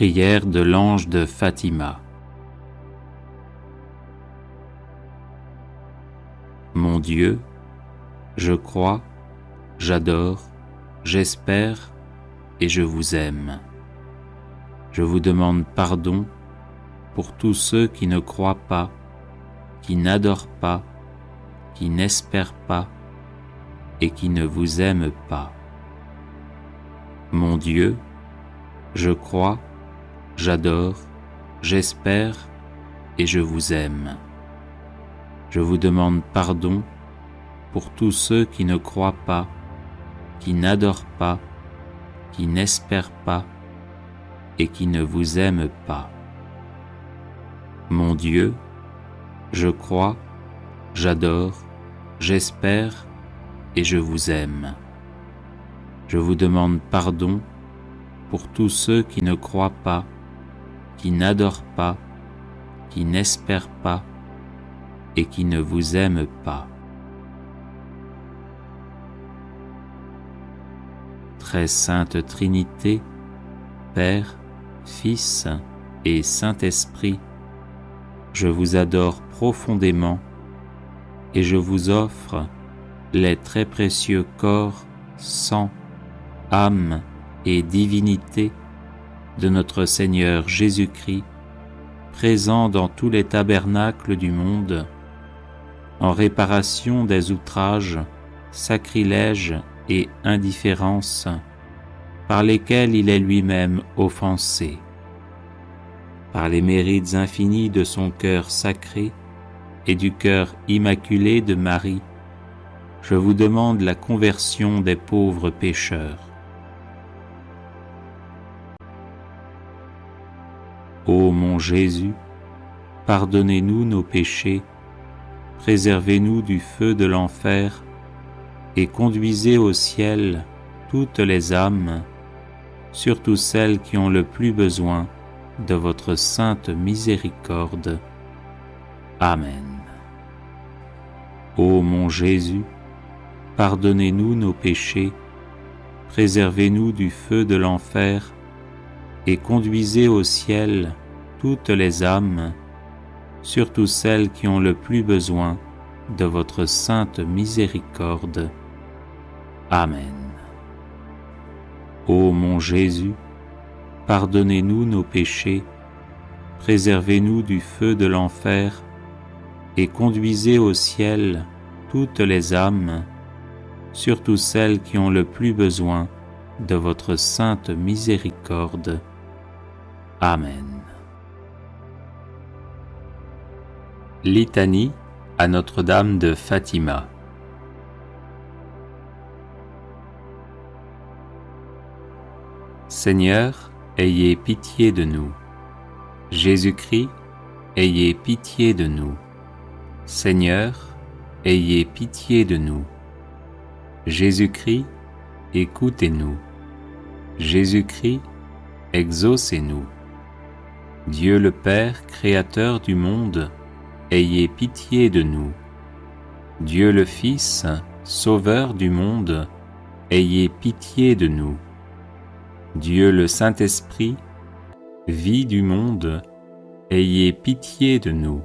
Prière de l'ange de Fatima. Mon Dieu, je crois, j'adore, j'espère et je vous aime. Je vous demande pardon pour tous ceux qui ne croient pas, qui n'adorent pas, qui n'espèrent pas et qui ne vous aiment pas. Mon Dieu, je crois, j'adore, j'espère et je vous aime. Je vous demande pardon pour tous ceux qui ne croient pas, qui n'adorent pas, qui n'espèrent pas et qui ne vous aiment pas. Mon Dieu, je crois, j'adore, j'espère et je vous aime. Je vous demande pardon pour tous ceux qui ne croient pas, qui n'adorent pas, qui n'espèrent pas et qui ne vous aiment pas. Très sainte Trinité, Père, Fils et Saint-Esprit, je vous adore profondément et je vous offre les très précieux corps, sang, âme et divinité de notre Seigneur Jésus-Christ, présent dans tous les tabernacles du monde, en réparation des outrages, sacrilèges et indifférences par lesquels il est lui-même offensé. Par les mérites infinis de son cœur sacré et du cœur immaculé de Marie, je vous demande la conversion des pauvres pécheurs. Ô mon Jésus, pardonnez-nous nos péchés, préservez-nous du feu de l'enfer et conduisez au ciel toutes les âmes, surtout celles qui ont le plus besoin de votre sainte miséricorde. Amen. Ô mon Jésus, pardonnez-nous nos péchés, préservez-nous du feu de l'enfer et conduisez au ciel toutes les âmes, surtout celles qui ont le plus besoin de votre sainte miséricorde. Amen. Ô mon Jésus, pardonnez-nous nos péchés, préservez-nous du feu de l'enfer et conduisez au ciel toutes les âmes, surtout celles qui ont le plus besoin de votre sainte miséricorde. Amen. Litanie à Notre-Dame de Fatima. Seigneur, ayez pitié de nous. Jésus-Christ, ayez pitié de nous. Seigneur, ayez pitié de nous. Jésus-Christ, écoutez-nous. Jésus-Christ, exaucez-nous. Dieu le Père, Créateur du monde, ayez pitié de nous. Dieu le Fils, Sauveur du monde, ayez pitié de nous. Dieu le Saint-Esprit, vie du monde, ayez pitié de nous.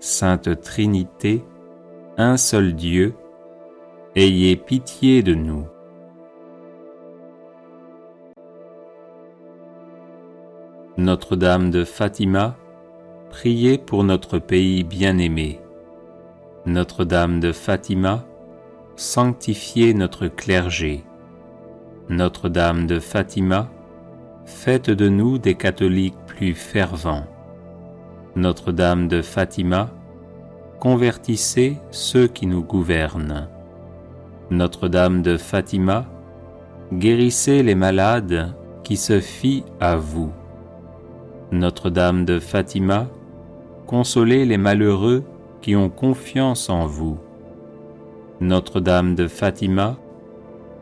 Sainte Trinité, un seul Dieu, ayez pitié de nous. Notre-Dame de Fatima, priez pour notre pays bien-aimé. Notre-Dame de Fatima, sanctifiez notre clergé. Notre-Dame de Fatima, faites de nous des catholiques plus fervents. Notre-Dame de Fatima, convertissez ceux qui nous gouvernent. Notre-Dame de Fatima, guérissez les malades qui se fient à vous. Notre-Dame de Fatima, consolez les malheureux qui ont confiance en vous. Notre-Dame de Fatima,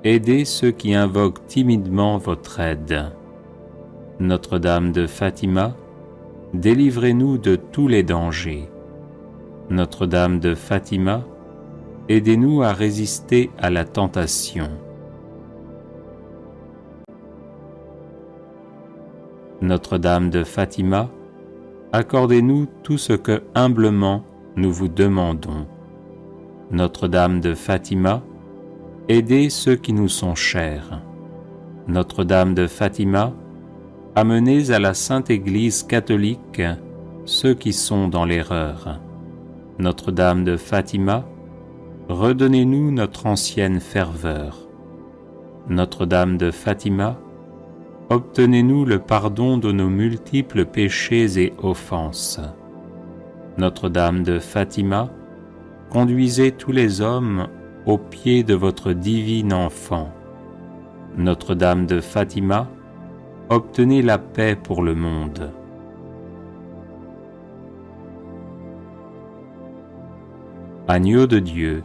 aidez ceux qui invoquent timidement votre aide. Notre-Dame de Fatima, délivrez-nous de tous les dangers. Notre-Dame de Fatima, aidez-nous à résister à la tentation. Notre-Dame de Fatima, accordez-nous tout ce que humblement nous vous demandons. Notre-Dame de Fatima, aidez ceux qui nous sont chers. Notre-Dame de Fatima, amenez à la Sainte Église catholique ceux qui sont dans l'erreur. Notre-Dame de Fatima, redonnez-nous notre ancienne ferveur. Notre-Dame de Fatima, obtenez-nous le pardon de nos multiples péchés et offenses. Notre-Dame de Fatima, conduisez tous les hommes au pied de votre divine enfant. Notre-Dame de Fatima, obtenez la paix pour le monde. Agneau de Dieu,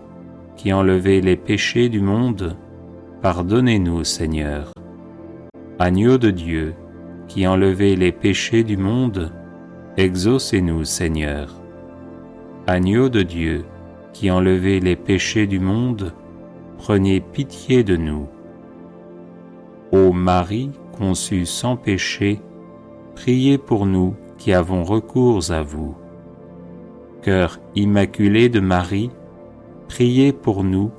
qui enlevez les péchés du monde, pardonnez-nous, Seigneur. Agneau de Dieu, qui enlevez les péchés du monde, exaucez-nous, Seigneur. Agneau de Dieu, qui enlevez les péchés du monde, prenez pitié de nous. Ô Marie, conçue sans péché, priez pour nous qui avons recours à vous. Cœur immaculé de Marie, priez pour nous,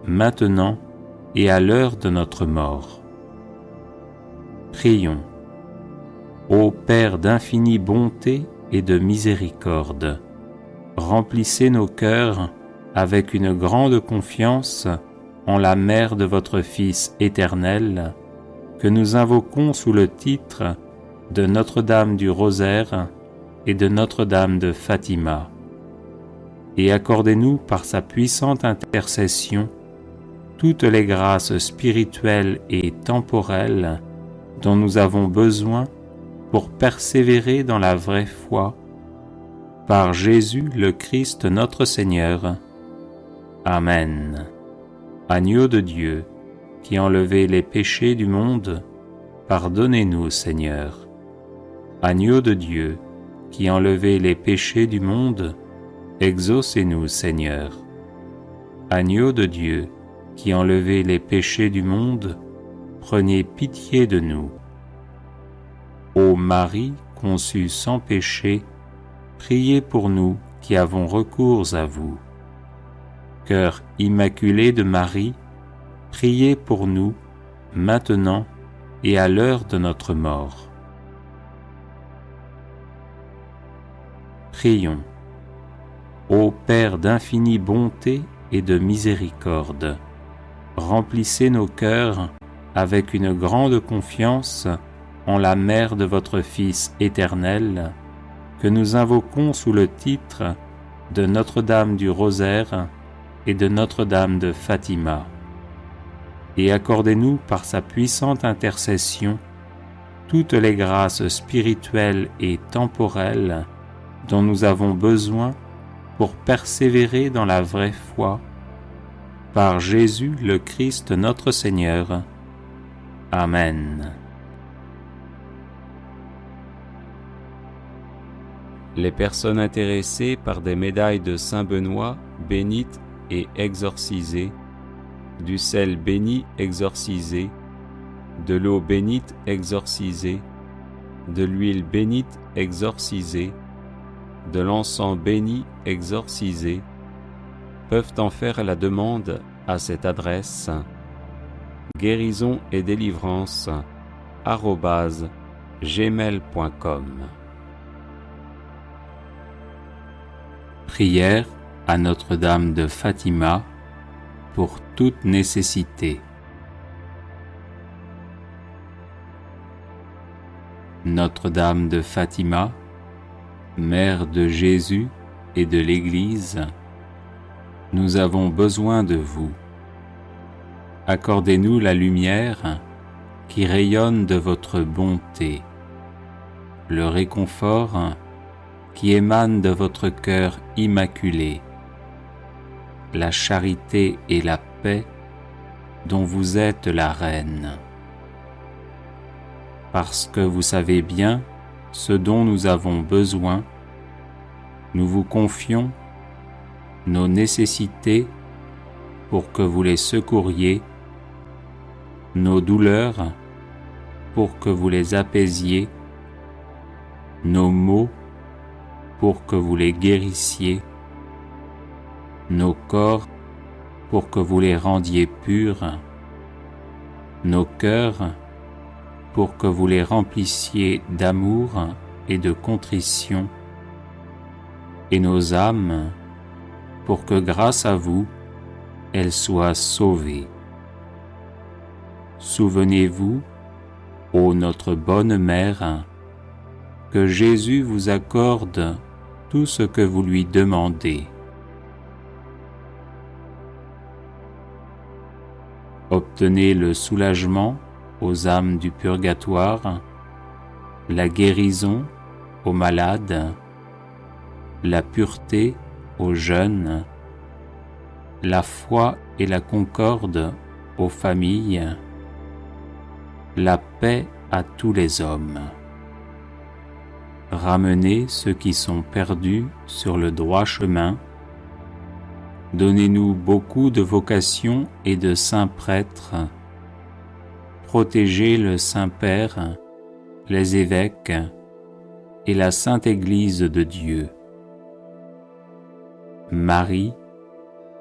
maintenant et à l'heure de notre mort. Prions. Ô Père d'infinie bonté et de miséricorde, remplissez nos cœurs avec une grande confiance en la Mère de votre Fils éternel, que nous invoquons sous le titre de Notre-Dame du Rosaire et de Notre-Dame de Fatima. Et accordez-nous par sa puissante intercession toutes les grâces spirituelles et temporelles dont nous avons besoin pour persévérer dans la vraie foi, par Jésus le Christ notre Seigneur. Amen. Agneau de Dieu, qui enlevez les péchés du monde, pardonnez-nous, Seigneur. Agneau de Dieu, qui enlevez les péchés du monde, exaucez-nous, Seigneur. Agneau de Dieu, qui enlevez les péchés du monde, prenez pitié de nous. Ô Marie, conçue sans péché, priez pour nous qui avons recours à vous. Cœur immaculé de Marie, priez pour nous, maintenant et à l'heure de notre mort. Prions. Ô Père d'infinie bonté et de miséricorde, remplissez nos cœurs avec une grande confiance en la Mère de votre Fils éternel, que nous invoquons sous le titre de Notre-Dame du Rosaire et de Notre-Dame de Fatima. Et accordez-nous par sa puissante intercession toutes les grâces spirituelles et temporelles dont nous avons besoin pour persévérer dans la vraie foi, par Jésus le Christ notre Seigneur. Amen. Les personnes intéressées par des médailles de Saint Benoît bénites et exorcisées, du sel béni exorcisé, de l'eau bénite exorcisée, de l'huile bénite exorcisée, de l'encens béni exorcisé, peuvent en faire la demande à cette adresse guérison et délivrance @gmail.com. Prière à Notre-Dame de Fatima pour toute nécessité. Notre-Dame de Fatima, Mère de Jésus et de l'Église, nous avons besoin de vous. Accordez-nous la lumière qui rayonne de votre bonté, le réconfort qui émane de votre cœur immaculé, la charité et la paix dont vous êtes la reine. Parce que vous savez bien ce dont nous avons besoin, nous vous confions nos nécessités pour que vous les secouriez, nos douleurs pour que vous les apaisiez nos maux pour que vous les guérissiez, nos corps pour que vous les rendiez purs, nos cœurs pour que vous les remplissiez d'amour et de contrition, et nos âmes pour que grâce à vous, elles soient sauvées. Souvenez-vous, ô notre bonne Mère, que Jésus vous accorde tout ce que vous lui demandez. Obtenez le soulagement aux âmes du purgatoire, la guérison aux malades, la pureté aux jeunes, la foi et la concorde aux familles, la paix à tous les hommes. Ramenez ceux qui sont perdus sur le droit chemin. Donnez-nous beaucoup de vocations et de saints prêtres. Protégez le Saint-Père, les évêques et la Sainte Église de Dieu. Marie,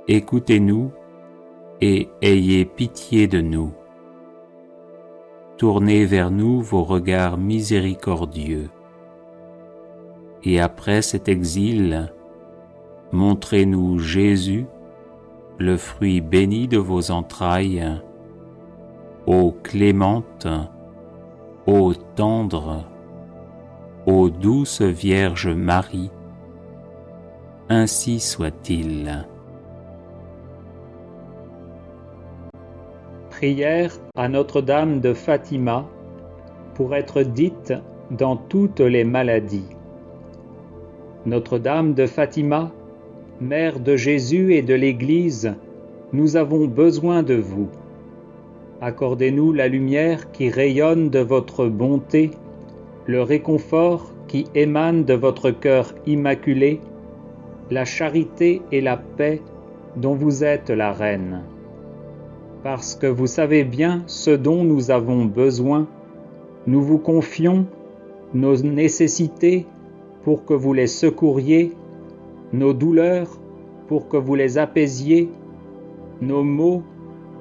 écoutez-nous et ayez pitié de nous. Tournez vers nous vos regards miséricordieux. Et après cet exil, montrez-nous Jésus, le fruit béni de vos entrailles, ô clémente, ô tendre, ô douce Vierge Marie, ainsi soit-il. Prière à Notre-Dame de Fatima pour être dite dans toutes les maladies. Notre-Dame de Fatima, Mère de Jésus et de l'Église, nous avons besoin de vous. Accordez-nous la lumière qui rayonne de votre bonté, le réconfort qui émane de votre cœur immaculé, la charité et la paix dont vous êtes la Reine. Parce que vous savez bien ce dont nous avons besoin, nous vous confions nos nécessités pour que vous les secouriez, nos douleurs pour que vous les apaisiez, nos maux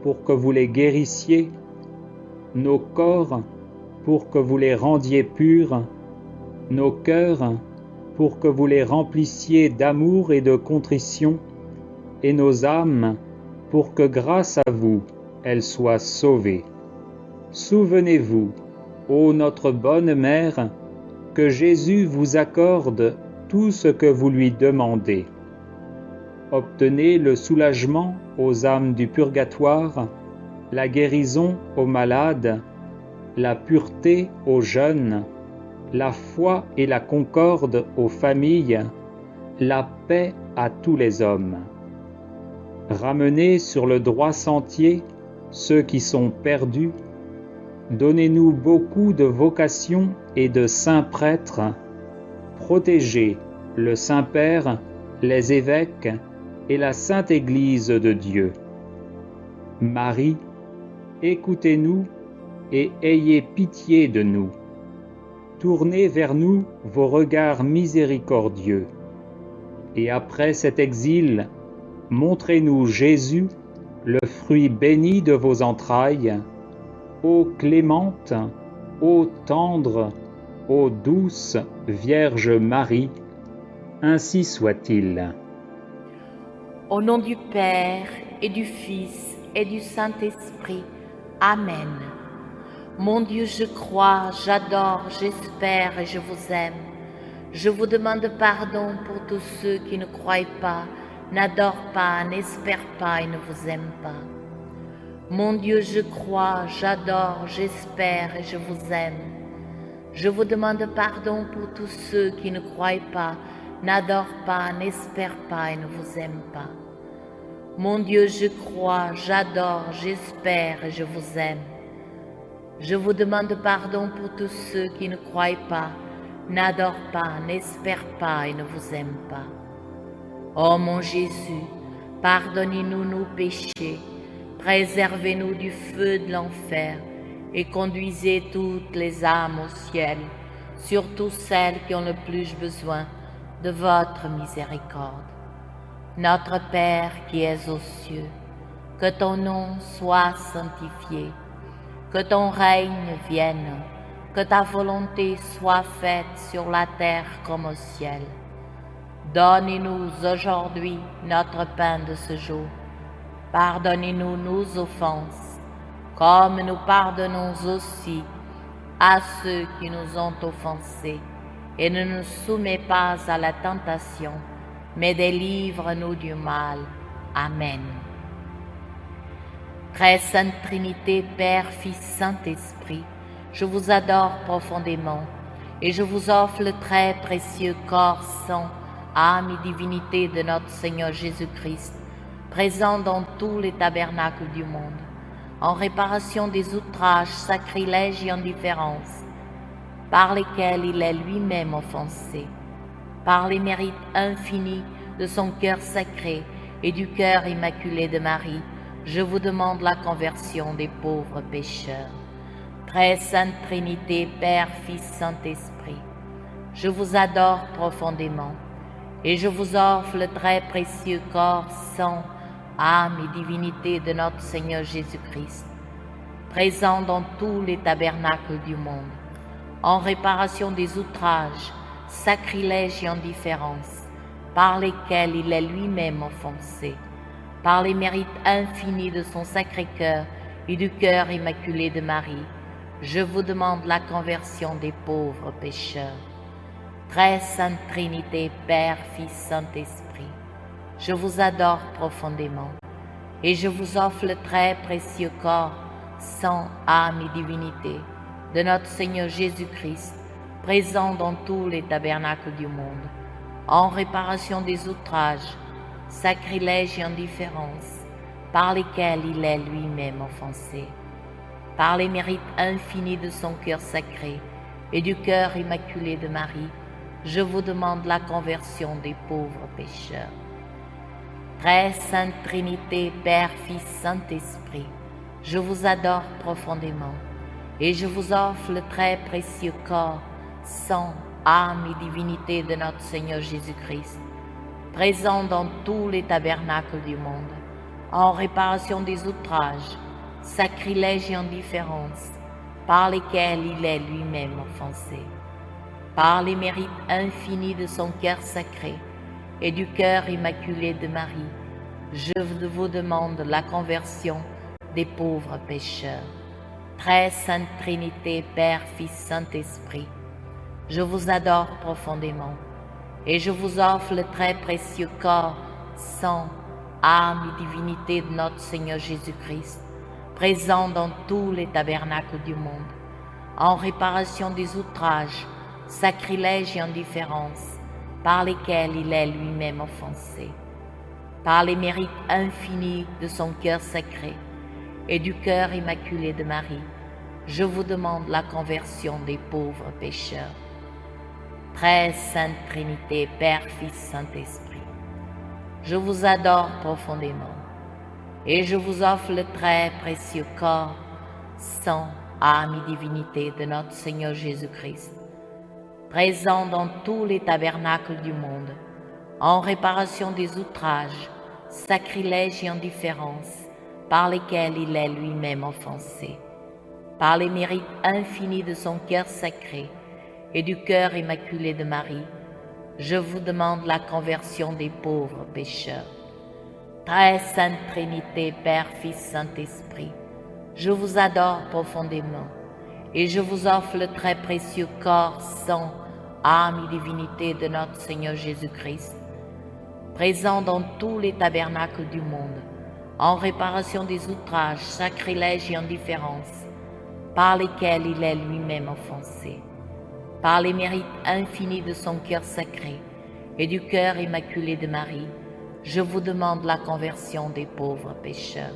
pour que vous les guérissiez, nos corps pour que vous les rendiez purs, nos cœurs pour que vous les remplissiez d'amour et de contrition, et nos âmes pour que grâce à vous, elles soient sauvées. Souvenez-vous, ô notre bonne Mère, que Jésus vous accorde tout ce que vous lui demandez. Obtenez le soulagement aux âmes du purgatoire, la guérison aux malades, la pureté aux jeunes, la foi et la concorde aux familles, la paix à tous les hommes. Ramenez sur le droit sentier ceux qui sont perdus. Donnez-nous beaucoup de vocations et de saints prêtres. Protégez le Saint-Père, les évêques et la Sainte Église de Dieu. Marie, écoutez-nous et ayez pitié de nous. Tournez vers nous vos regards miséricordieux. Et après cet exil, montrez-nous Jésus, le fruit béni de vos entrailles, ô clémente, ô tendre, ô douce Vierge Marie, ainsi soit-il. Au nom du Père et du Fils et du Saint-Esprit. Amen. Mon Dieu, je crois, j'adore, j'espère et je vous aime. Je vous demande pardon pour tous ceux qui ne croient pas, n'adorent pas, n'espèrent pas et ne vous aiment pas. Mon Dieu, je crois, j'adore, j'espère et je vous aime. Je vous demande pardon pour tous ceux qui ne croient pas, n'adorent pas, n'espèrent pas et ne vous aiment pas. Mon Dieu, je crois, j'adore, j'espère et je vous aime. Je vous demande pardon pour tous ceux qui ne croient pas, n'adorent pas, n'espèrent pas et ne vous aiment pas. Ô mon Jésus, pardonnez-nous nos péchés, préservez-nous du feu de l'enfer et conduisez toutes les âmes au ciel, surtout celles qui ont le plus besoin de votre miséricorde. Notre Père qui es aux cieux, que ton nom soit sanctifié, que ton règne vienne, que ta volonté soit faite sur la terre comme au ciel. Donne-nous aujourd'hui notre pain de ce jour. Pardonnez-nous nos offenses, comme nous pardonnons aussi à ceux qui nous ont offensés. Et ne nous soumets pas à la tentation, mais délivre-nous du mal. Amen. Très Sainte Trinité, Père, Fils, Saint-Esprit, je vous adore profondément et je vous offre le très précieux corps, sang, âme et divinité de notre Seigneur Jésus-Christ, présent dans tous les tabernacles du monde, en réparation des outrages, sacrilèges et indifférences, par lesquels il est lui-même offensé, par les mérites infinis de son cœur sacré et du cœur immaculé de Marie, je vous demande la conversion des pauvres pécheurs. Très Sainte Trinité, Père, Fils, Saint-Esprit, je vous adore profondément et je vous offre le très précieux corps, sang, âme et divinité de notre Seigneur Jésus-Christ, présent dans tous les tabernacles du monde, en réparation des outrages, sacrilèges et indifférences, par lesquels il est lui-même offensé, par les mérites infinis de son Sacré-Cœur et du cœur immaculé de Marie, je vous demande la conversion des pauvres pécheurs. Très Sainte Trinité, Père, Fils, Saint-Esprit, je vous adore profondément et je vous offre le très précieux corps, sang, âme et divinité de notre Seigneur Jésus-Christ, présent dans tous les tabernacles du monde, en réparation des outrages, sacrilèges et indifférences, par lesquels il est lui-même offensé, par les mérites infinis de son cœur sacré et du cœur immaculé de Marie, je vous demande la conversion des pauvres pécheurs. Très Sainte Trinité, Père, Fils, Saint-Esprit, je vous adore profondément et je vous offre le très précieux corps, sang, âme et divinité de notre Seigneur Jésus-Christ, présent dans tous les tabernacles du monde, en réparation des outrages, sacrilèges et indifférences, par lesquels il est lui-même offensé, par les mérites infinis de son cœur sacré et du cœur immaculé de Marie, je vous demande la conversion des pauvres pécheurs. Très Sainte Trinité, Père, Fils, Saint-Esprit, je vous adore profondément et je vous offre le très précieux corps, sang, âme et divinité de notre Seigneur Jésus-Christ, présent dans tous les tabernacles du monde, en réparation des outrages, sacrilèges et indifférences, par lesquels il est lui-même offensé, par les mérites infinis de son cœur sacré et du cœur immaculé de Marie, je vous demande la conversion des pauvres pécheurs. Très Sainte Trinité, Père, Fils, Saint-Esprit, je vous adore profondément et je vous offre le très précieux corps, sang, âme et divinité de notre Seigneur Jésus-Christ, présent dans tous les tabernacles du monde, en réparation des outrages, sacrilèges et indifférences, par lesquels il est lui-même offensé, par les mérites infinis de son cœur sacré et du cœur immaculé de Marie, je vous demande la conversion des pauvres pécheurs. Très Sainte Trinité, Père, Fils, Saint-Esprit, je vous adore profondément et je vous offre le très précieux corps, sang, âme et divinité de notre Seigneur Jésus-Christ, présent dans tous les tabernacles du monde, en réparation des outrages, sacrilèges et indifférences, par lesquels il est lui-même offensé, par les mérites infinis de son cœur sacré et du cœur immaculé de Marie, je vous demande la conversion des pauvres pécheurs.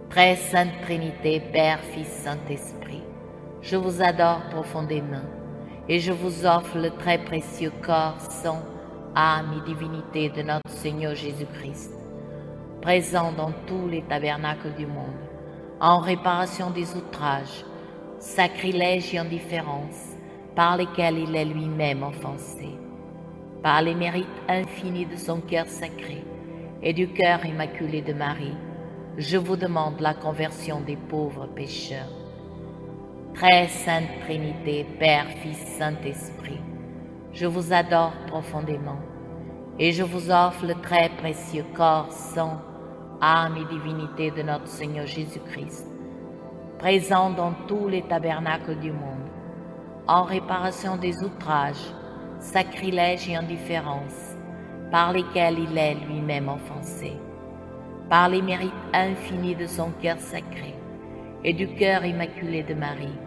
Très Sainte Trinité, Père, Fils, Saint-Esprit, je vous adore profondément et je vous offre le très précieux corps, sang, âme et divinité de notre Seigneur Jésus-Christ, présent dans tous les tabernacles du monde, en réparation des outrages, sacrilège et indifférence, par lesquels il est lui-même offensé. Par les mérites infinis de son cœur sacré et du cœur immaculé de Marie, je vous demande la conversion des pauvres pécheurs. Très sainte Trinité, Père, Fils, Saint-Esprit, je vous adore profondément et je vous offre le très précieux corps, sang, âme et divinité de notre Seigneur Jésus-Christ, présent dans tous les tabernacles du monde, en réparation des outrages, sacrilèges et indifférences par lesquels il est lui-même offensé. Par les mérites infinis de son cœur sacré et du cœur immaculé de Marie,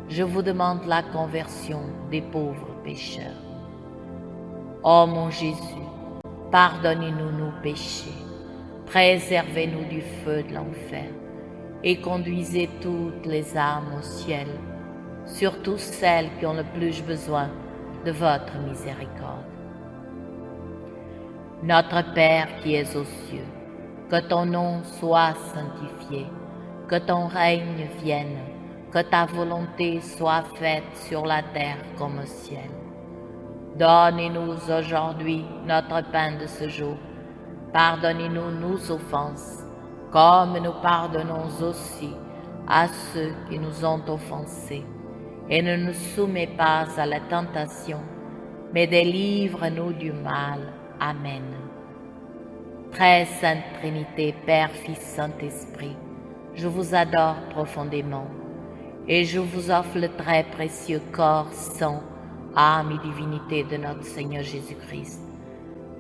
je vous demande la conversion des pauvres pécheurs. Ô mon Jésus, pardonnez-nous nos péchés, préservez-nous du feu de l'enfer et conduisez toutes les âmes au ciel, surtout celles qui ont le plus besoin de votre miséricorde. Notre Père qui es aux cieux, que ton nom soit sanctifié, que ton règne vienne, que ta volonté soit faite sur la terre comme au ciel. Donnez-nous aujourd'hui notre pain de ce jour. Pardonnez-nous nos offenses, comme nous pardonnons aussi à ceux qui nous ont offensés. Et ne nous soumets pas à la tentation, mais délivre-nous du mal. Amen. Très sainte Trinité, Père, Fils, Saint-Esprit, je vous adore profondément et je vous offre le très précieux corps, sang, âme et divinité de notre Seigneur Jésus-Christ,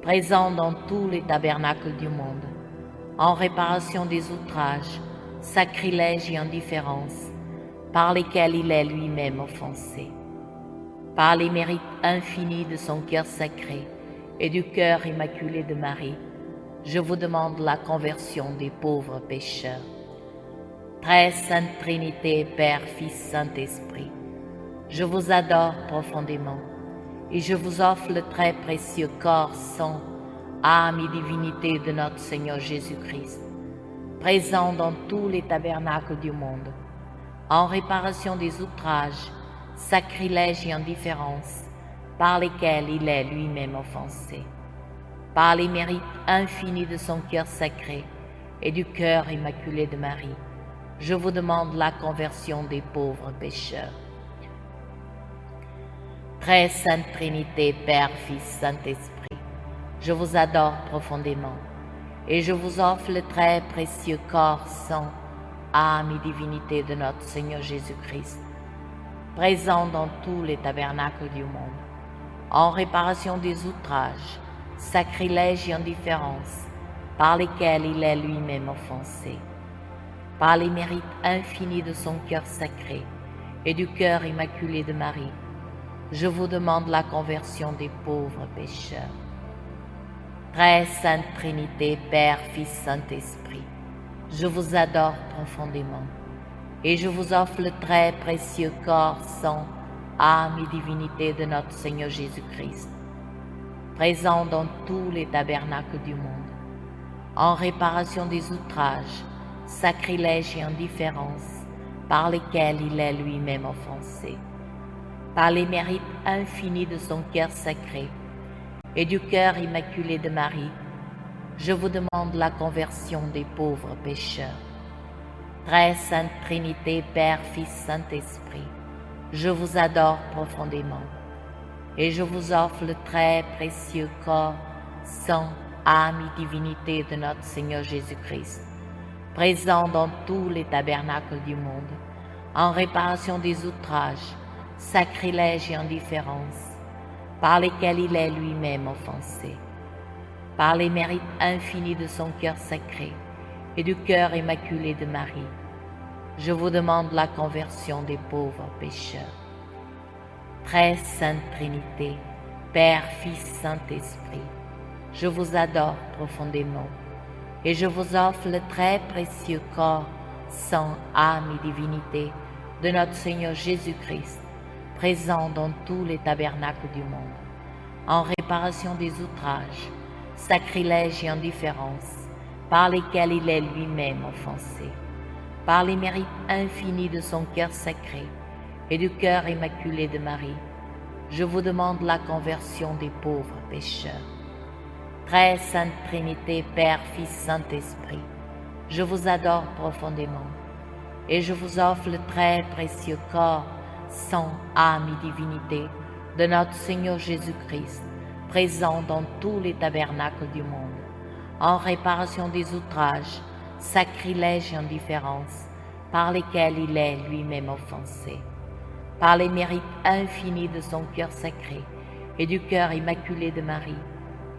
présent dans tous les tabernacles du monde, en réparation des outrages, sacrilèges et indifférences par lesquels il est lui-même offensé. Par les mérites infinis de son cœur sacré et du cœur immaculé de Marie, je vous demande la conversion des pauvres pécheurs. Très sainte Trinité, Père, Fils, Saint-Esprit, je vous adore profondément et je vous offre le très précieux corps, sang, âme et divinité de notre Seigneur Jésus-Christ, présent dans tous les tabernacles du monde, en réparation des outrages, sacrilèges et indifférences par lesquels il est lui-même offensé. Par les mérites infinis de son cœur sacré et du cœur immaculé de Marie, je vous demande la conversion des pauvres pécheurs. Très sainte Trinité, Père, Fils, Saint-Esprit, je vous adore profondément et je vous offre le très précieux corps, sang, âme et divinité de notre Seigneur Jésus-Christ, présent dans tous les tabernacles du monde, en réparation des outrages, sacrilèges et indifférences par lesquels il est lui-même offensé. Par les mérites infinis de son cœur sacré et du cœur immaculé de Marie, je vous demande la conversion des pauvres pécheurs. Très sainte Trinité, Père, Fils, Saint-Esprit, je vous adore profondément et je vous offre le très précieux corps, sang, âme et divinité de notre Seigneur Jésus-Christ, présent dans tous les tabernacles du monde, en réparation des outrages, sacrilèges et indifférences par lesquels il est lui-même offensé. Par les mérites infinis de son cœur sacré et du cœur immaculé de Marie, je vous demande la conversion des pauvres pécheurs. Très sainte Trinité, Père, Fils, Saint-Esprit, je vous adore profondément et je vous offre le très précieux corps, sang, âme et divinité de notre Seigneur Jésus-Christ, présent dans tous les tabernacles du monde, en réparation des outrages, sacrilèges et indifférences par lesquels il est lui-même offensé. Par les mérites infinis de son cœur sacré et du cœur immaculé de Marie, je vous demande la conversion des pauvres pécheurs. Très sainte Trinité, Père, Fils, Saint-Esprit, je vous adore profondément et je vous offre le très précieux corps, sang, âme et divinité de notre Seigneur Jésus-Christ, présent dans tous les tabernacles du monde, en réparation des outrages, sacrilèges et indifférences par lesquels il est lui-même offensé. par les mérites infinis de son cœur sacré et du cœur immaculé de Marie, je vous demande la conversion des pauvres pécheurs. Très sainte Trinité, Père, Fils, Saint-Esprit, je vous adore profondément et je vous offre le très précieux corps, sang, âme et divinité de notre Seigneur Jésus-Christ, présent dans tous les tabernacles du monde, en réparation des outrages, sacrilèges et indifférences par lesquels il est lui-même offensé. Par les mérites infinis de son cœur sacré et du cœur immaculé de Marie,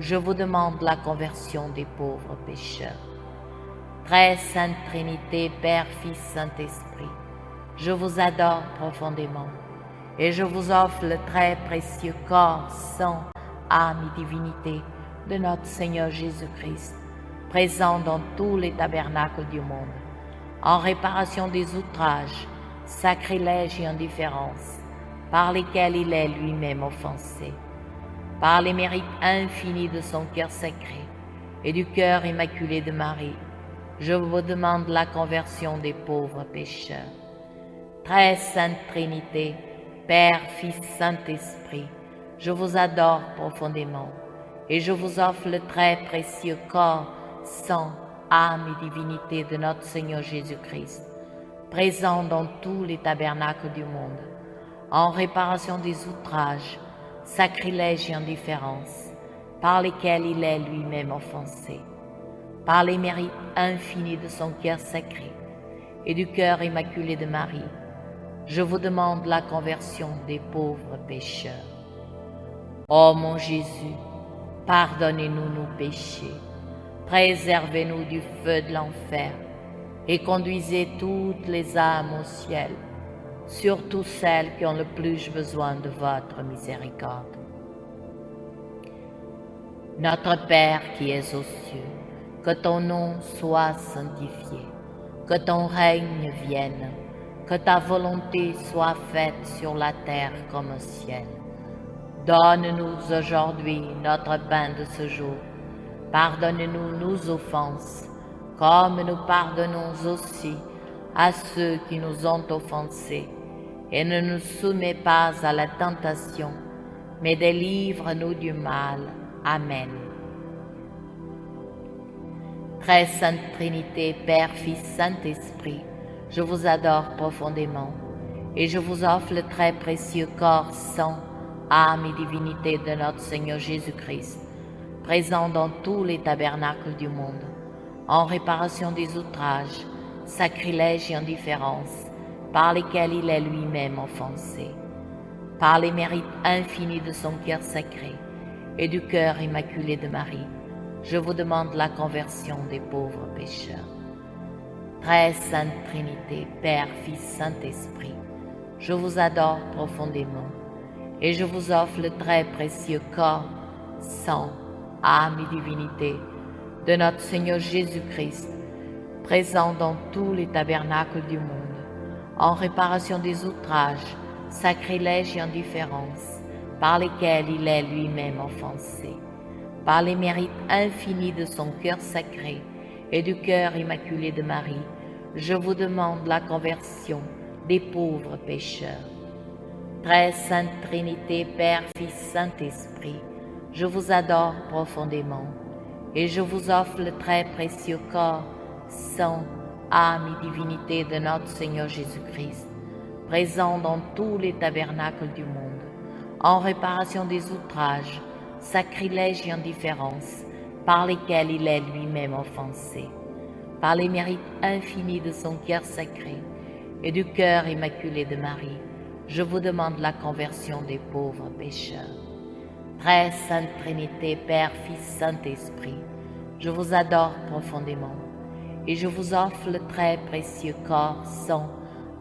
je vous demande la conversion des pauvres pécheurs. Très sainte Trinité, Père, Fils, Saint-Esprit, je vous adore profondément et je vous offre le très précieux corps, sang, âme et divinité de notre Seigneur Jésus-Christ, présent dans tous les tabernacles du monde, en réparation des outrages, sacrilèges et indifférences par lesquels il est lui-même offensé. Par les mérites infinis de son cœur sacré et du cœur immaculé de Marie, je vous demande la conversion des pauvres pécheurs. Très sainte Trinité, Père, Fils, Saint-Esprit, je vous adore profondément et je vous offre le très précieux corps, sang, âme et divinité de notre Seigneur Jésus-Christ, présent dans tous les tabernacles du monde, en réparation des outrages, sacrilèges et indifférences par lesquels il est lui-même offensé. Par les mérites infinis de son cœur sacré et du cœur immaculé de Marie, je vous demande la conversion des pauvres pécheurs. Ô mon Jésus, pardonnez-nous nos péchés, préservez-nous du feu de l'enfer et conduisez toutes les âmes au ciel, surtout celles qui ont le plus besoin de votre miséricorde. Notre Père qui es aux cieux, que ton nom soit sanctifié, que ton règne vienne, que ta volonté soit faite sur la terre comme au ciel. Donne-nous aujourd'hui notre pain de ce jour. Pardonne-nous nos offenses, comme nous pardonnons aussi à ceux qui nous ont offensés. Et ne nous soumets pas à la tentation, mais délivre-nous du mal. Amen. Très sainte Trinité, Père, Fils, Saint-Esprit, je vous adore profondément et je vous offre le très précieux corps, sang, âme et divinité de notre Seigneur Jésus-Christ, présent dans tous les tabernacles du monde, en réparation des outrages, sacrilèges et indifférences par lesquels il est lui-même offensé. Par les mérites infinis de son cœur sacré et du cœur immaculé de Marie, je vous demande la conversion des pauvres pécheurs. Très sainte Trinité, Père, Fils, Saint-Esprit, je vous adore profondément et je vous offre le très précieux corps, sang, âme et divinité de notre Seigneur Jésus-Christ, présent dans tous les tabernacles du monde, en réparation des outrages, sacrilèges et indifférences par lesquels il est lui-même offensé. Par les mérites infinis de son cœur sacré et du cœur immaculé de Marie, je vous demande la conversion des pauvres pécheurs. Très sainte Trinité, Père, Fils, Saint-Esprit, je vous adore profondément et je vous offre le très précieux corps, sang, âme et divinité de notre Seigneur Jésus-Christ, présent dans tous les tabernacles du monde, en réparation des outrages, sacrilèges et indifférences par lesquels il est lui-même offensé. Par les mérites infinis de son cœur sacré et du cœur immaculé de Marie, je vous demande la conversion des pauvres pécheurs. Très sainte Trinité, Père, Fils, Saint-Esprit, je vous adore profondément et je vous offre le très précieux corps, sang,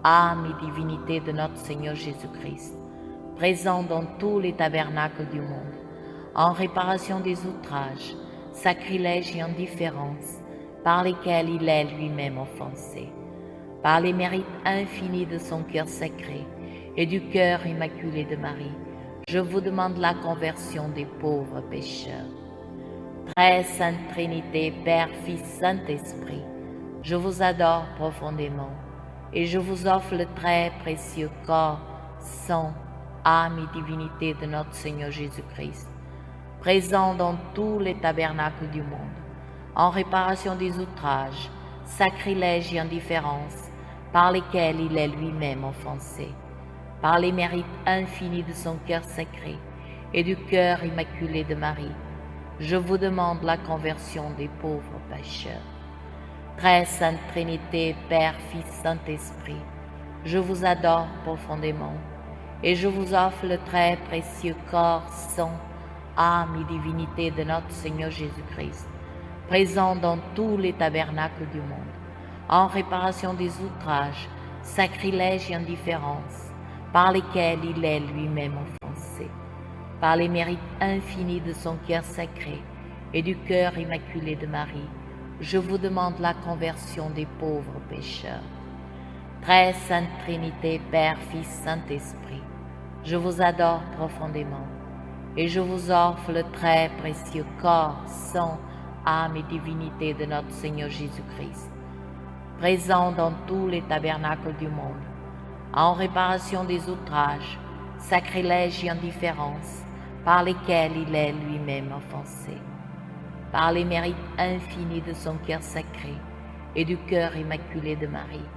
âme et divinité de notre Seigneur Jésus-Christ, présent dans tous les tabernacles du monde, en réparation des outrages, sacrilèges et indifférences par lesquels il est lui-même offensé. Par les mérites infinis de son cœur sacré et du cœur immaculé de Marie, je vous demande la conversion des pauvres pécheurs. Très sainte Trinité, Père, Fils, Saint-Esprit, je vous adore profondément et je vous offre le très précieux corps, sang, âme et divinité de notre Seigneur Jésus-Christ, présent dans tous les tabernacles du monde, en réparation des outrages, sacrilèges et indifférences par lesquels il est lui-même offensé, par les mérites infinis de son cœur sacré et du cœur immaculé de Marie, je vous demande la conversion des pauvres pécheurs. Très sainte Trinité, Père, Fils, Saint-Esprit, je vous adore profondément et je vous offre le très précieux corps, sang, âme et divinité de notre Seigneur Jésus-Christ, présent dans tous les tabernacles du monde, en réparation des outrages, sacrilèges et indifférences par lesquels il est lui-même offensé, par les mérites infinis de son cœur sacré et du cœur immaculé de Marie, je vous demande la conversion des pauvres pécheurs. Très sainte Trinité, Père, Fils, Saint-Esprit, je vous adore profondément et je vous offre le très précieux corps, sang, âme et divinité de notre Seigneur Jésus-Christ, présent dans tous les tabernacles du monde, en réparation des outrages, sacrilèges et indifférences par lesquels il est lui-même offensé, par les mérites infinis de son cœur sacré et du cœur immaculé de Marie,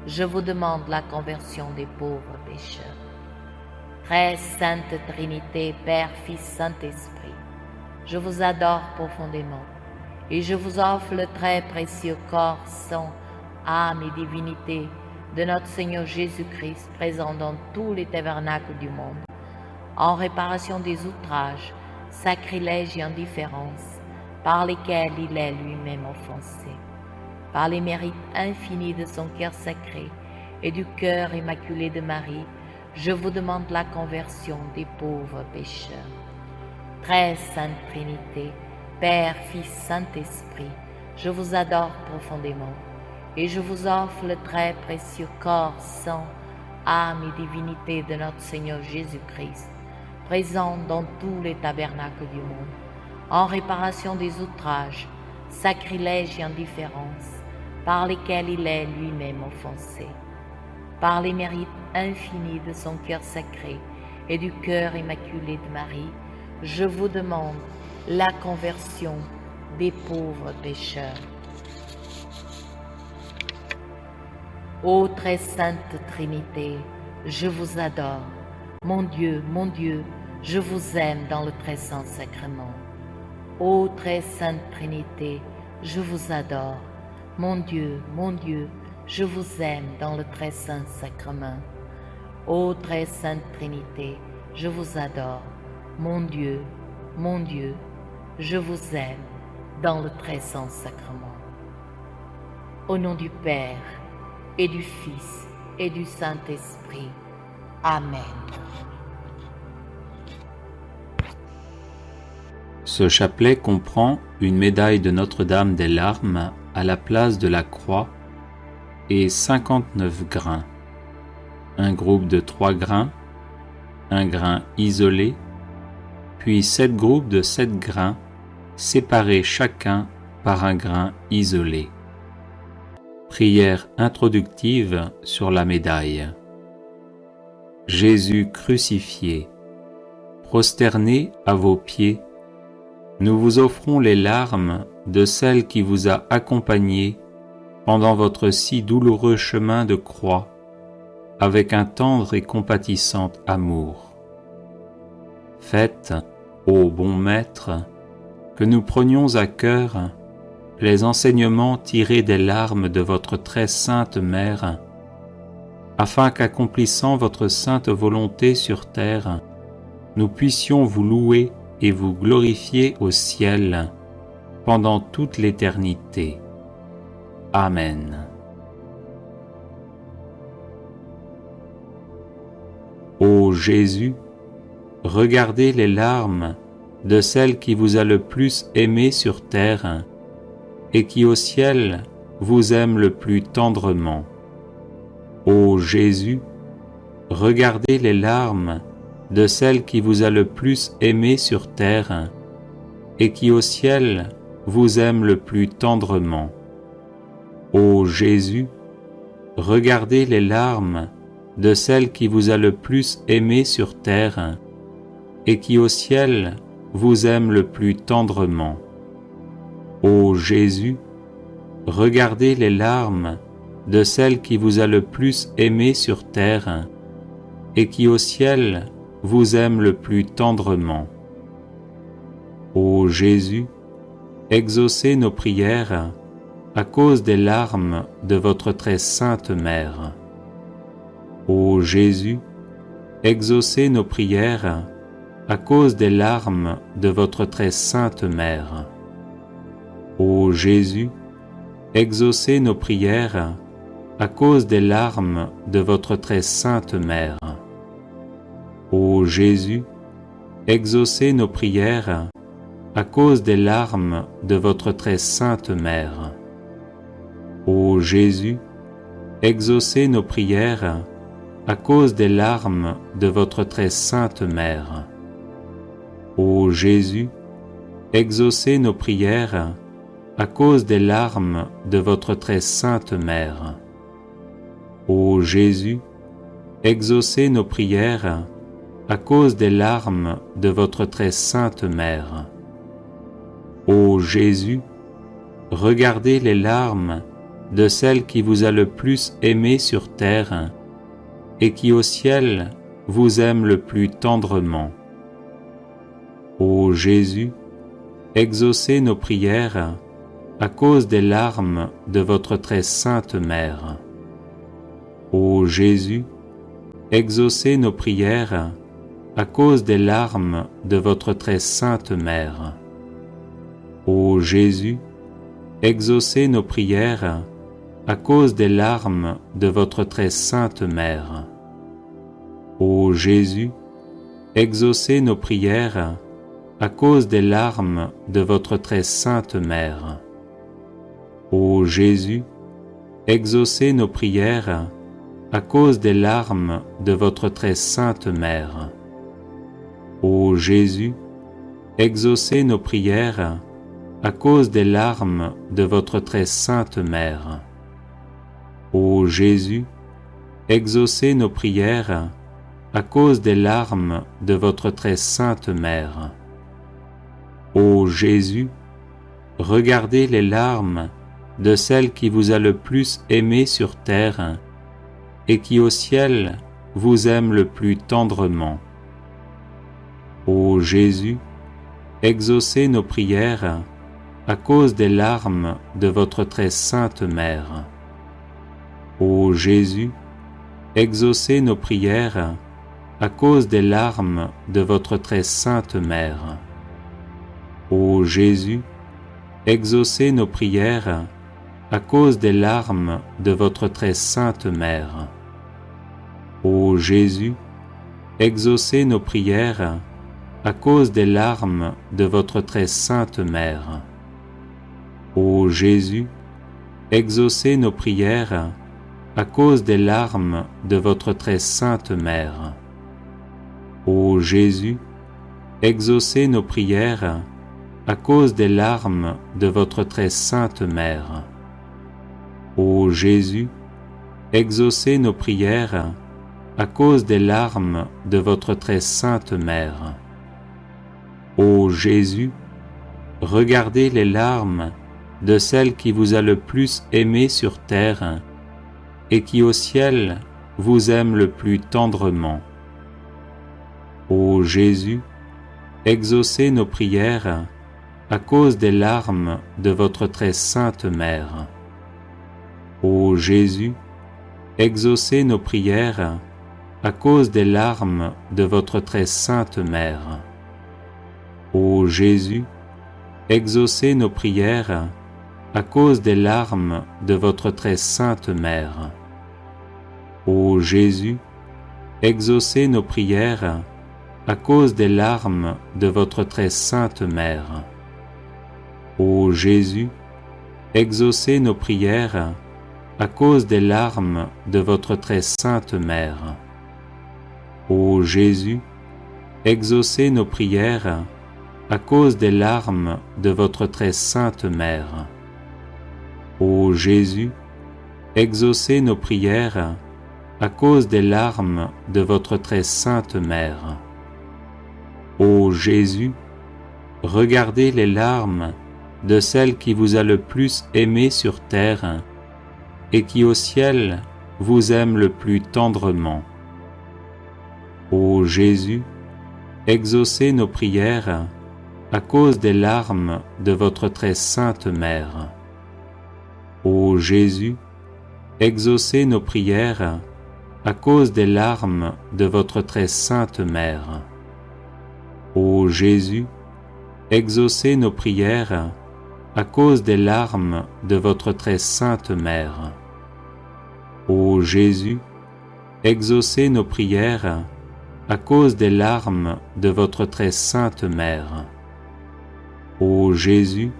je vous demande la conversion des pauvres pécheurs. Très sainte Trinité, Père, Fils, Saint-Esprit, je vous adore profondément et je vous offre le très précieux corps, sang, âme et divinité de notre Seigneur Jésus-Christ, présent dans tous les tabernacles du monde, en réparation des outrages, sacrilèges et indifférences par lesquels il est lui-même offensé, par les mérites infinis de son cœur sacré et du cœur immaculé de Marie, je vous demande la conversion des pauvres pécheurs. Très sainte Trinité, Père, Fils, Saint-Esprit, je vous adore profondément et je vous offre le très précieux corps, sang, âme et divinité de notre Seigneur Jésus-Christ, présent dans tous les tabernacles du monde, en réparation des outrages, sacrilèges et indifférences par lesquels il est lui-même offensé, par les mérites infinis de son cœur sacré et du cœur immaculé de Marie, je vous demande la conversion des pauvres pécheurs. Ô très sainte Trinité, je vous adore. Mon Dieu, je vous aime dans le très saint sacrement. Ô très sainte Trinité, je vous adore. Mon Dieu, je vous aime dans le très saint sacrement. Ô très sainte Trinité, je vous adore. Mon Dieu, je vous aime dans le très saint sacrement. Au nom du Père, et du Fils, et du Saint-Esprit. Amen. Ce chapelet comprend une médaille de Notre-Dame des Larmes à la place de la croix et 59 grains. Un groupe de 3 grains, un grain isolé, puis 7 groupes de 7 grains, séparés chacun par un grain isolé. Prière introductive sur la médaille. Jésus crucifié, prosterné à vos pieds, nous vous offrons les larmes de celle qui vous a accompagné pendant votre si douloureux chemin de croix, avec un tendre et compatissant amour. Faites, ô bon Maître, que nous prenions à cœur les enseignements tirés des larmes de votre très sainte Mère, afin qu'accomplissant votre sainte volonté sur terre, nous puissions vous louer et vous glorifier au ciel pendant toute l'éternité. Amen. Ô Jésus, regardez les larmes de celle qui vous a le plus aimé sur terre et qui au ciel vous aime le plus tendrement. Ô Jésus, regardez les larmes de celle qui vous a le plus aimé sur terre et qui au ciel vous aime le plus tendrement. Ô Jésus, regardez les larmes de celle qui vous a le plus aimé sur terre et qui au ciel vous aime le plus tendrement. Ô Jésus, regardez les larmes de celle qui vous a le plus aimé sur terre et qui au ciel vous aime le plus tendrement. Ô Jésus, exaucez nos prières à cause des larmes de votre très sainte Mère. Ô Jésus, exaucez nos prières à cause des larmes de votre très sainte Mère. Ô Jésus, exaucez nos prières à cause des larmes de votre très sainte Mère. Ô Jésus, exaucez nos prières à cause des larmes de votre très sainte Mère. Ô Jésus, exaucez nos prières à cause des larmes de votre très sainte Mère. Ô Jésus, exaucez nos prières à cause des larmes de votre très sainte Mère. Ô Jésus, exaucez nos prières à cause des larmes de votre très sainte Mère. Ô Jésus, regardez les larmes de celle qui vous a le plus aimé sur terre et qui au ciel vous aime le plus tendrement. Ô Jésus, exaucez nos prières à cause des larmes de votre très sainte Mère. Ô Jésus, exaucez nos prières à cause des larmes de votre très sainte Mère. Ô Jésus, exaucez nos prières à cause des larmes de votre très sainte Mère. Ô Jésus, exaucez nos prières à cause des larmes de votre très sainte Mère. Ô Jésus, exaucez nos prières à cause des larmes de votre très sainte Mère. Ô Jésus, exaucez nos prières à cause des larmes de votre très sainte Mère. Ô Jésus, exaucez nos prières à cause des larmes de votre très sainte Mère. Ô Jésus, regardez les larmes de celle qui vous a le plus aimé sur terre et qui au ciel vous aime le plus tendrement. Ô Jésus, exaucez nos prières à cause des larmes de votre très sainte Mère. Ô Jésus, exaucez nos prières à cause des larmes de votre très sainte Mère. Ô Jésus, exaucez nos prières à cause des larmes de votre très sainte Mère. Ô Jésus, exaucez nos prières à cause des larmes de votre très sainte Mère. Ô Jésus, exaucez nos prières à cause des larmes de votre très sainte Mère. Ô Jésus, exaucez nos prières à cause des larmes de votre très sainte Mère. Ô Jésus, exaucez nos prières à cause des larmes de votre très sainte Mère. Ô Jésus, regardez les larmes de celle qui vous a le plus aimé sur terre et qui au ciel vous aime le plus tendrement. Ô Jésus, exaucez nos prières à cause des larmes de votre très sainte Mère. Ô Jésus, exaucez nos prières à cause des larmes de votre très sainte Mère. Ô Jésus, exaucez nos prières à cause des larmes de votre très sainte Mère. Ô Jésus, exaucez nos prières à cause des larmes de votre très sainte Mère. Ô Jésus, exaucez nos prières à cause des larmes de votre très sainte Mère. Ô Jésus, exaucez nos prières à cause des larmes de votre très sainte Mère. Ô Jésus, exaucez nos prières à cause des larmes de votre très sainte mère. Ô Jésus, regardez les larmes de celle qui vous a le plus aimé sur terre et qui au ciel vous aime le plus tendrement. Ô Jésus, exaucez nos prières à cause des larmes de votre très sainte mère. Ô Jésus, exaucez nos prières à cause des larmes de votre très sainte mère. Ô Jésus, exaucez nos prières à cause des larmes de votre très sainte mère. Ô Jésus, exaucez nos prières à cause des larmes de votre très sainte mère. Ô Jésus,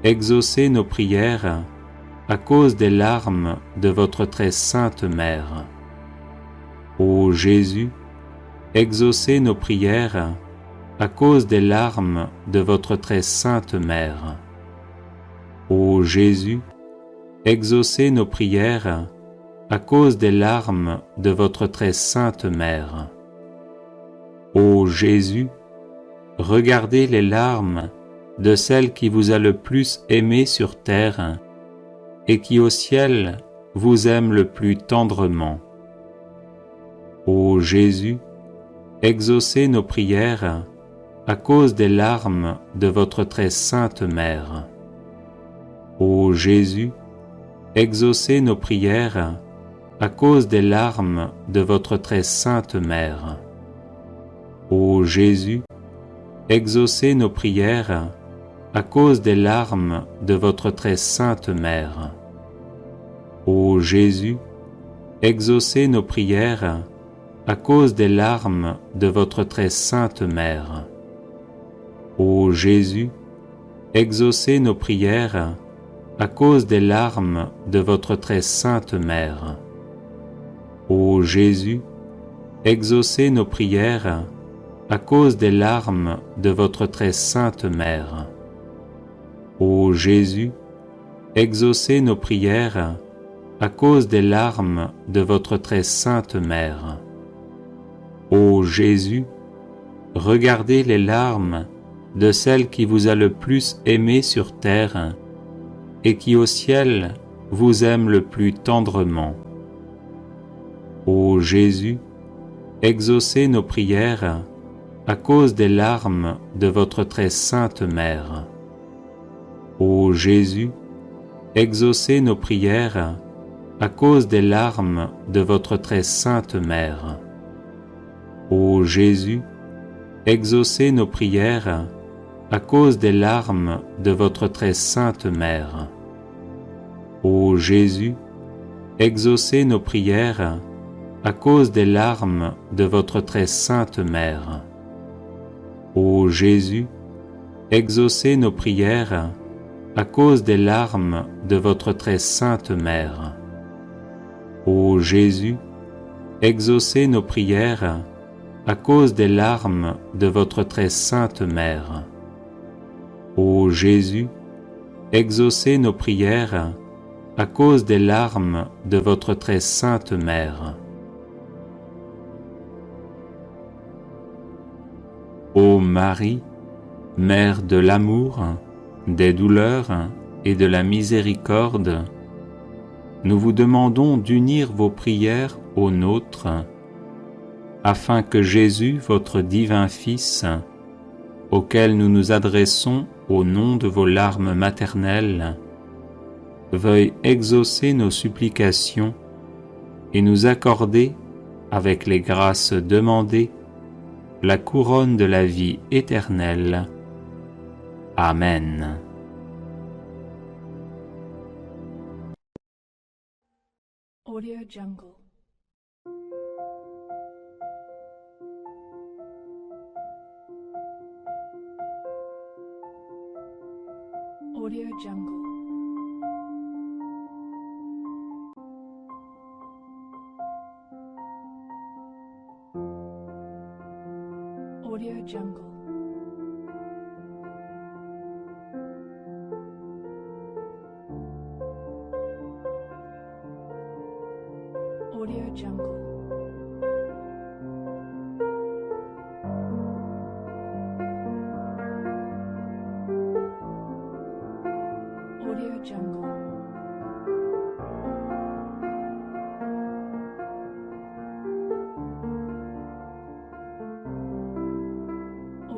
exaucez nos prières à cause des larmes de votre très sainte mère. Ô Jésus, exaucez nos prières à cause des larmes de votre très sainte mère. Ô Jésus, exaucez nos prières à cause des larmes de votre très sainte mère. Ô Jésus, regardez les larmes de celle qui vous a le plus aimé sur terre et qui au ciel vous aime le plus tendrement. Ô Jésus, exaucez nos prières à cause des larmes de votre très sainte mère. Ô Jésus, exaucez nos prières à cause des larmes de votre très sainte mère. Ô Jésus, exaucez nos prières à cause des larmes de votre très sainte mère. Ô Jésus, exaucez nos prières à cause des larmes de votre très sainte mère. Ô Jésus, exaucez nos prières à cause des larmes de votre très sainte mère. Ô Jésus, exaucez nos prières à cause des larmes de votre très sainte mère. Ô Jésus, exaucez nos prières à cause des larmes de votre très sainte mère. Ô Jésus, regardez les larmes de celle qui vous a le plus aimé sur terre et qui au ciel vous aime le plus tendrement. Ô Jésus, exaucez nos prières à cause des larmes de votre très sainte mère. Ô Jésus, exaucez nos prières à cause des larmes de votre très sainte mère. Ô Jésus, exaucez nos prières à cause des larmes de votre très sainte mère. Ô Jésus, exaucez nos prières à cause des larmes de votre très sainte mère. Ô Jésus, exaucez nos prières à cause des larmes de votre très sainte mère. Ô Jésus, exaucez nos prières à cause des larmes de votre très sainte mère. Ô Jésus, exaucez nos prières à cause des larmes de votre très sainte mère. Ô Marie, Mère de l'amour, des douleurs et de la miséricorde, nous vous demandons d'unir vos prières aux nôtres, afin que Jésus, votre divin Fils, auquel nous nous adressons au nom de vos larmes maternelles, veuille exaucer nos supplications et nous accorder, avec les grâces demandées, la couronne de la vie éternelle. Amen. Audio Jungle. Audio Jungle. Audio Jungle.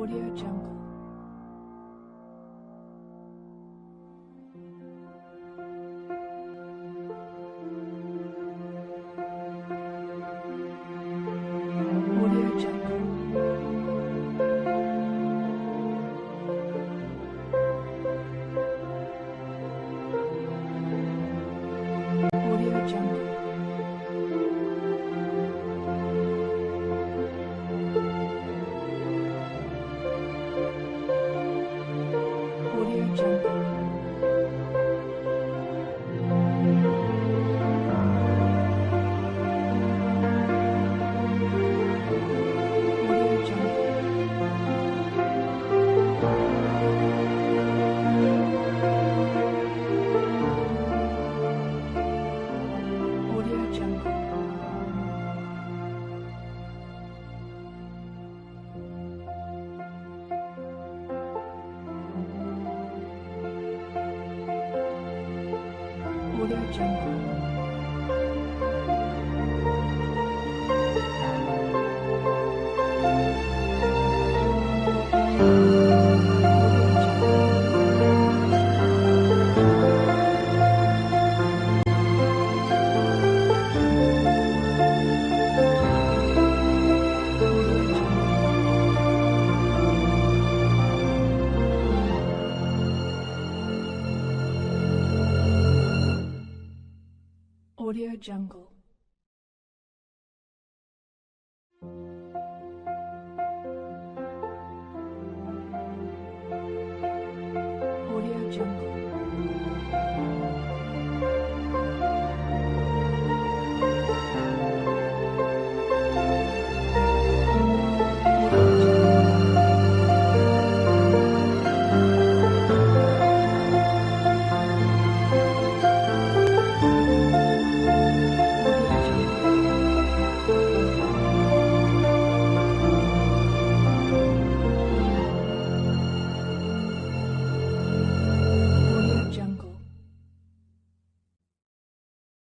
Audio Jungle. Audio Jungle. Audio Jungle. Audio Jungle. Audio Jungle. Audio Jungle. Audio Jungle. Audio Audio Jungle. Audio Jungle.